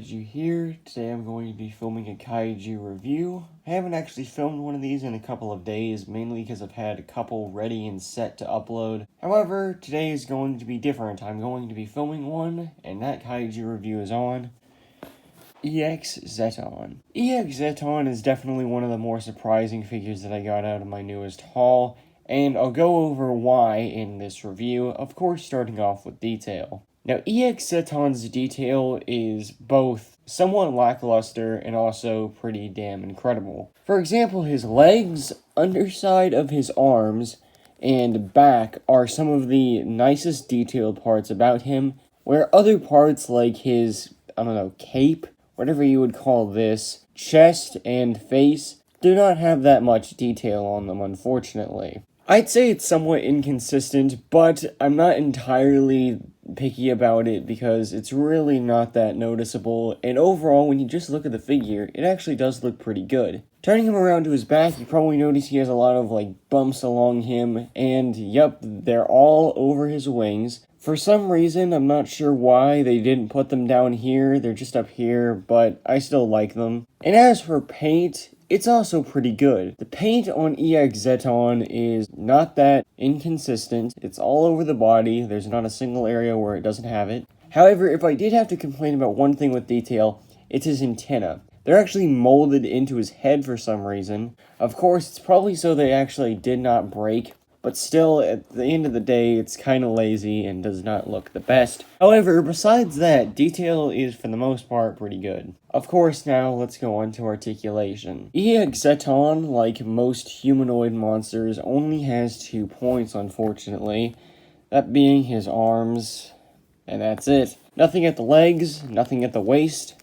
Kaiju here. Today I'm going to be filming a Kaiju review. I haven't actually filmed one of these in a couple of days, mainly because I've had a couple ready and set to upload. However, today is going to be different. I'm going to be filming one, and that Kaiju review is on EX Zetton. EX Zetton is definitely one of the more surprising figures that I got out of my newest haul, and I'll go over why in this review, of course starting off with detail. Now, EX Zetton's detail is both somewhat lackluster and also pretty damn incredible. For example, his legs, underside of his arms, and back are some of the nicest detailed parts about him, where other parts like his, cape, whatever you would call this, chest and face, do not have that much detail on them, unfortunately. I'd say it's somewhat inconsistent, but I'm not entirely picky about it because it's really not that noticeable, and overall, when you just look at the figure, it actually does look pretty good. Turning him around to his back, you probably notice he has a lot of, bumps along him, and yep, they're all over his wings. For some reason, I'm not sure why they didn't put them down here, they're just up here, but I still like them. And as for paint, it's also pretty good. The paint on EX Zetton is not that inconsistent. It's all over the body. There's not a single area where it doesn't have it. However, if I did have to complain about one thing with detail, it's his antenna. They're actually molded into his head for some reason. Of course, it's probably so they actually did not break, but still, at the end of the day, it's kind of lazy and does not look the best. However, besides that, detail is for the most part pretty good. Of course, now let's go on to articulation. EX Zetton, like most humanoid monsters, only has 2 points, unfortunately. That being his arms, and that's it. Nothing at the legs, nothing at the waist.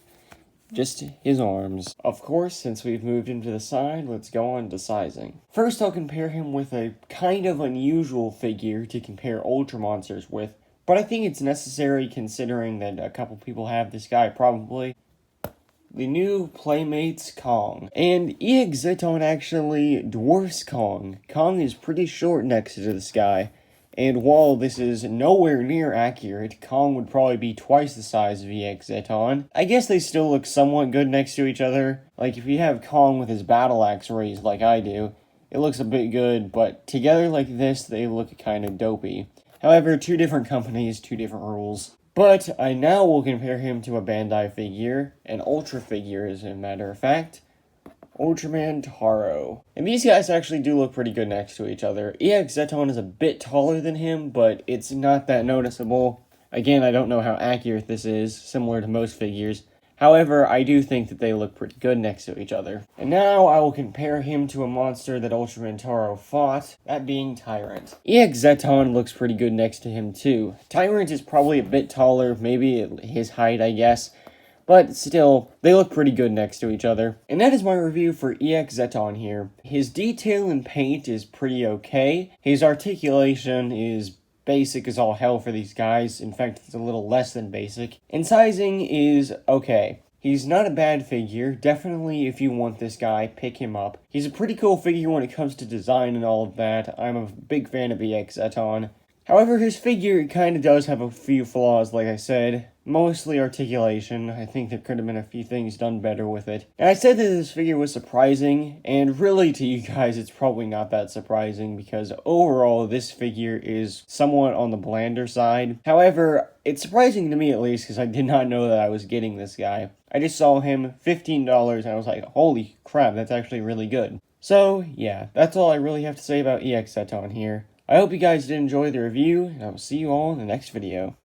Just his arms. Of course, since we've moved him to the side, let's go on to sizing. First, I'll compare him with a kind of unusual figure to compare Ultra monsters with, but I think it's necessary considering that a couple people have this guy probably. The new Playmates Kong. And EX Zetton actually dwarfs Kong. Kong is pretty short next to this guy. And while this is nowhere near accurate, Kong would probably be twice the size of EX Zetton. I guess they still look somewhat good next to each other. Like, if you have Kong with his battle axe raised like I do, it looks a bit good, but together like this, they look kind of dopey. However, 2 different companies, 2 different rules. But I now will compare him to a Bandai figure, an Ultra figure as a matter of fact. Ultraman Taro. And these guys actually do look pretty good next to each other. EX Zetton is a bit taller than him, but it's not that noticeable. Again, I don't know how accurate this is, similar to most figures. However, I do think that they look pretty good next to each other. And now I will compare him to a monster that Ultraman Taro fought, that being Tyrant. EX Zetton looks pretty good next to him too. Tyrant is probably a bit taller, maybe his height, I guess. But still, they look pretty good next to each other. And that is my review for EX Zetton here. His detail and paint is pretty okay. His articulation is basic as all hell for these guys. In fact, it's a little less than basic. And sizing is okay. He's not a bad figure. Definitely, if you want this guy, pick him up. He's a pretty cool figure when it comes to design and all of that. I'm a big fan of EX Zetton. However, his figure kind of does have a few flaws, like I said. Mostly articulation. I think there could have been a few things done better with it. And I said that this figure was surprising, and really to you guys it's probably not that surprising because overall this figure is somewhat on the blander side. However, it's surprising to me at least because I did not know that I was getting this guy. I just saw him, $15, and I was like, holy crap, that's actually really good. So, yeah, that's all I really have to say about EX Zetton here. I hope you guys did enjoy the review, and I will see you all in the next video.